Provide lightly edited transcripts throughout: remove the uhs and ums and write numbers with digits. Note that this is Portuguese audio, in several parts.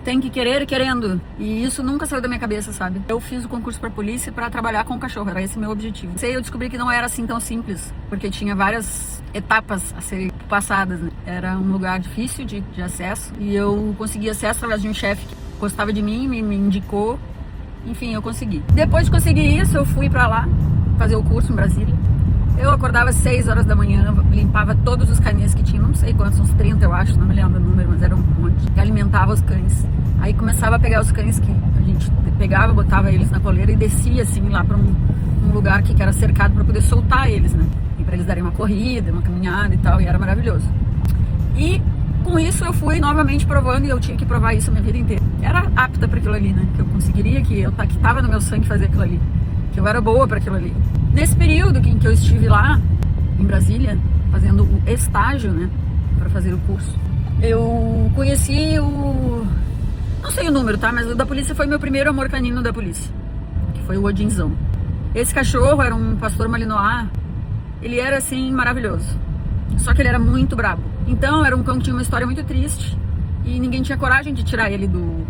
tem que querer querendo. E isso nunca saiu da minha cabeça, sabe? Eu fiz o concurso pra polícia pra trabalhar com o cachorro, era esse o meu objetivo. Eu descobri que não era assim tão simples, porque tinha várias etapas a serem passadas, né? Era um lugar difícil de acesso, e eu consegui acesso através de um chefe que gostava de mim, me indicou. Enfim, eu consegui. Depois de conseguir isso, eu fui pra lá fazer o curso em Brasília. Eu acordava às 6 horas da manhã, limpava todos os canis que tinha, não sei quantos, uns 30 eu acho, não me lembro o número, mas era um monte. E alimentava os cães. Aí começava a pegar os cães que a gente pegava, botava eles na coleira e descia assim lá pra um lugar que era cercado pra poder soltar eles, né? E pra eles darem uma corrida, uma caminhada e tal, e era maravilhoso. E com isso eu fui novamente provando, e eu tinha que provar isso a minha vida inteira. Era apta pra aquilo ali, né? Que eu conseguiria, que tava no meu sangue fazer aquilo ali. Que eu era boa pra aquilo ali. Nesse período em que eu estive lá, em Brasília, fazendo o estágio, né, para fazer o curso, eu conheci não sei o número, tá, mas o da polícia foi meu primeiro amor canino da polícia, que foi o Odinzão. Esse cachorro era um pastor malinois, ele era assim, maravilhoso, só que ele era muito brabo. Então era um cão que tinha uma história muito triste, e ninguém tinha coragem de tirar ele do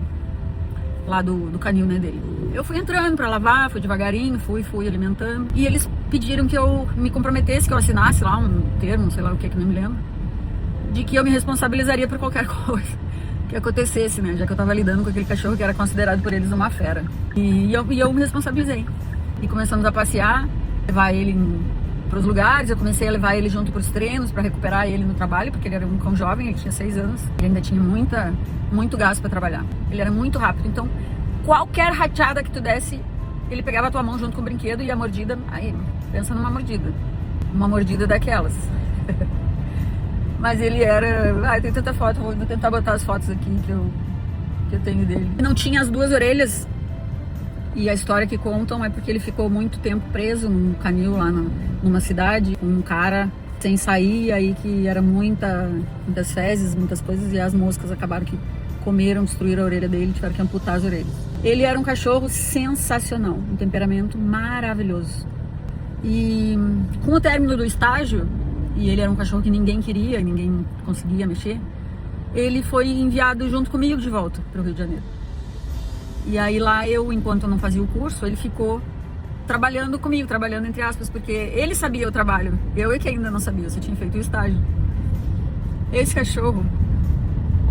canil, né, dele. Eu fui entrando pra lavar, fui devagarinho, fui alimentando. E eles pediram que eu me comprometesse, que eu assinasse lá um termo, sei lá o que não me lembro, de que eu me responsabilizaria por qualquer coisa que acontecesse, né? Já que eu tava lidando com aquele cachorro que era considerado por eles uma fera. E eu me responsabilizei. E começamos a passear, levar ele pros lugares. Eu comecei a levar ele junto pros treinos pra recuperar ele no trabalho, porque ele era um cão jovem, ele tinha 6 anos. Ele ainda tinha muito gás pra trabalhar. Ele era muito rápido, então qualquer rateada que tu desse, ele pegava a tua mão junto com o brinquedo, e a mordida, aí, pensa numa mordida. Uma mordida daquelas. Mas ele era... tem tanta foto, vou tentar botar as fotos aqui que eu tenho dele. Não tinha as 2 orelhas, e a história que contam é porque ele ficou muito tempo preso num canil lá numa cidade, com um cara sem sair, aí que era muitas fezes, muitas coisas, e as moscas acabaram que comeram, destruíram a orelha dele, tiveram que amputar as orelhas. Ele era um cachorro sensacional, um temperamento maravilhoso. E com o término do estágio, e ele era um cachorro que ninguém queria, ninguém conseguia mexer, ele foi enviado junto comigo de volta para o Rio de Janeiro. E aí lá enquanto eu não fazia o curso, ele ficou trabalhando comigo, trabalhando entre aspas, porque ele sabia o trabalho, eu é que ainda não sabia, eu só tinha feito o estágio. Esse cachorro,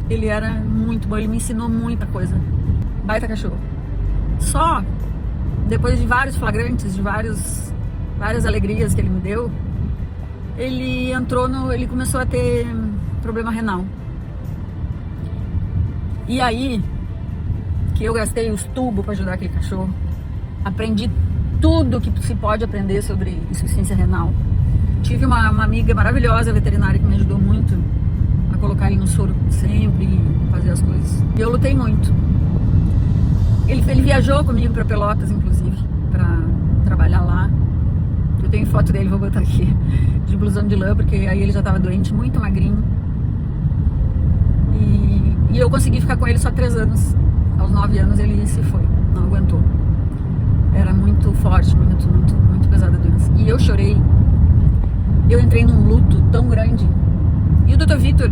ele era muito bom, ele me ensinou muita coisa. Baita cachorro. Só depois de vários flagrantes, de várias alegrias que ele me deu, ele começou a ter problema renal. E aí que eu gastei os tubos para ajudar aquele cachorro. Aprendi tudo que se pode aprender sobre insuficiência renal. Tive uma amiga maravilhosa, veterinária, que me ajudou muito a colocar ele no soro sempre e fazer as coisas. E eu lutei muito. Ele viajou comigo para Pelotas, inclusive, para trabalhar lá. Eu tenho foto dele, vou botar aqui, de blusão de lã, porque aí ele já estava doente, muito magrinho. E eu consegui ficar com ele só 3 anos. Aos 9 anos ele se foi, não aguentou. Era muito forte, muito pesada a doença. E eu chorei. Eu entrei num luto tão grande. E o Dr. Vitor,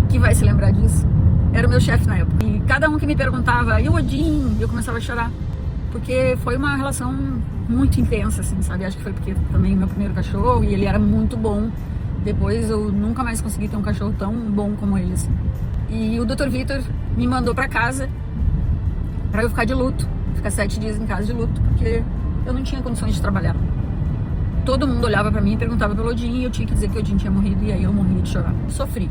que vai se lembrar disso, era o meu chefe na época. E cada um que me perguntava, e o Odin? Eu começava a chorar. Porque foi uma relação muito intensa, assim, sabe? Acho que foi porque também meu primeiro cachorro, e ele era muito bom. Depois eu nunca mais consegui ter um cachorro tão bom como ele, assim. E o Dr. Vitor me mandou pra casa pra eu ficar de luto. Ficar 7 dias em casa de luto, porque eu não tinha condições de trabalhar. Todo mundo olhava pra mim e perguntava pelo Odin, e eu tinha que dizer que o Odin tinha morrido, e aí eu morria de chorar. Sofri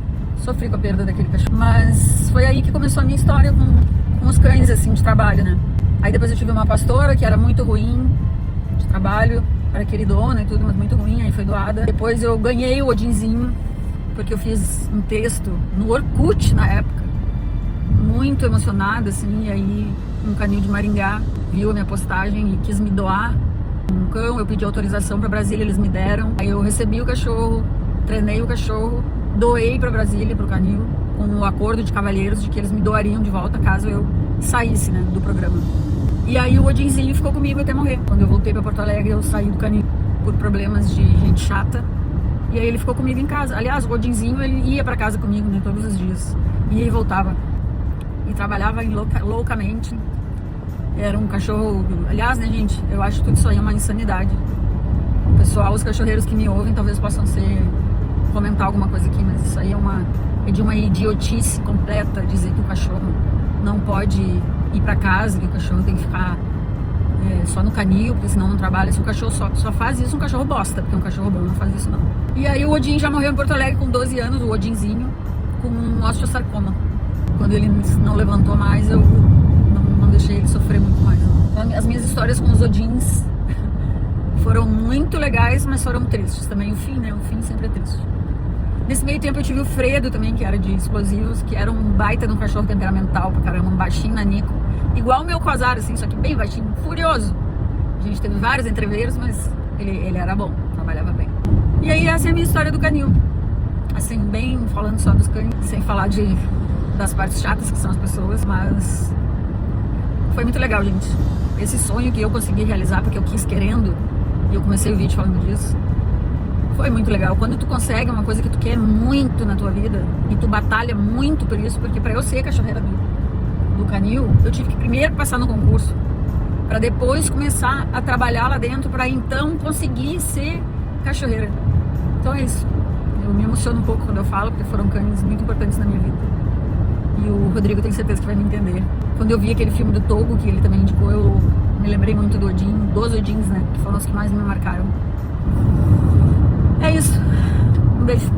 com a perda daquele cachorro. Mas foi aí que começou a minha história com os cães, assim, de trabalho, né? Aí depois eu tive uma pastora que era muito ruim de trabalho, era queridona e tudo, mas muito ruim, aí foi doada. Depois eu ganhei o Odinzinho, porque eu fiz um texto no Orkut na época, muito emocionada, assim, e aí um canil de Maringá viu a minha postagem e quis me doar um cão. Eu pedi autorização para Brasília, eles me deram. Aí eu recebi o cachorro, treinei o cachorro, doei para Brasília, para o canil, com o acordo de cavalheiros de que eles me doariam de volta caso eu saísse, né, do programa. E aí o Odinzinho ficou comigo até morrer. Quando eu voltei para Porto Alegre, eu saí do canil por problemas de gente chata. E aí ele ficou comigo em casa. Aliás, o Odinzinho, ele ia para casa comigo, né, todos os dias. Ia e voltava. e trabalhava loucamente. Era um cachorro... Aliás, né, gente, eu acho que tudo isso aí é uma insanidade. O pessoal, os cachorreiros que me ouvem, talvez possam comentar alguma coisa aqui, mas isso aí é de uma idiotice completa dizer que o cachorro não pode ir pra casa, que o cachorro tem que ficar só no canil, porque senão não trabalha. Se o cachorro só faz isso, um cachorro bosta, porque um cachorro bom não faz isso não. E aí o Odin já morreu em Porto Alegre com 12 anos, o Odinzinho, com um osteosarcoma. Quando ele não levantou mais, eu não deixei ele sofrer muito mais. Então, as minhas histórias com os Odins foram muito legais, mas foram tristes também. O fim, né? O fim sempre é triste. Nesse meio tempo eu tive o Fredo também, que era de explosivos, que era um baita de um cachorro temperamental pra caramba, um baixinho nanico. Igual o meu Quasar, assim, só que bem baixinho, furioso. A gente teve vários entreveiros, mas ele era bom, trabalhava bem. E aí essa é a minha história do canil. Assim, bem falando só dos cães, sem falar das partes chatas que são as pessoas, mas foi muito legal, gente. Esse sonho que eu consegui realizar, porque eu quis querendo, e eu comecei o vídeo falando disso, foi muito legal. Quando tu consegue uma coisa que tu quer muito na tua vida, e tu batalha muito por isso, porque pra eu ser cachorreira do canil, eu tive que primeiro passar no concurso, pra depois começar a trabalhar lá dentro, pra então conseguir ser cachorreira. Então é isso. Eu me emociono um pouco quando eu falo, porque foram cães muito importantes na minha vida. E o Rodrigo tem certeza que vai me entender. Quando eu vi aquele filme do Togo, que ele também indicou, eu me lembrei muito do Odin, dos Odins, né? Que foram os que mais me marcaram. É isso. Um beijo.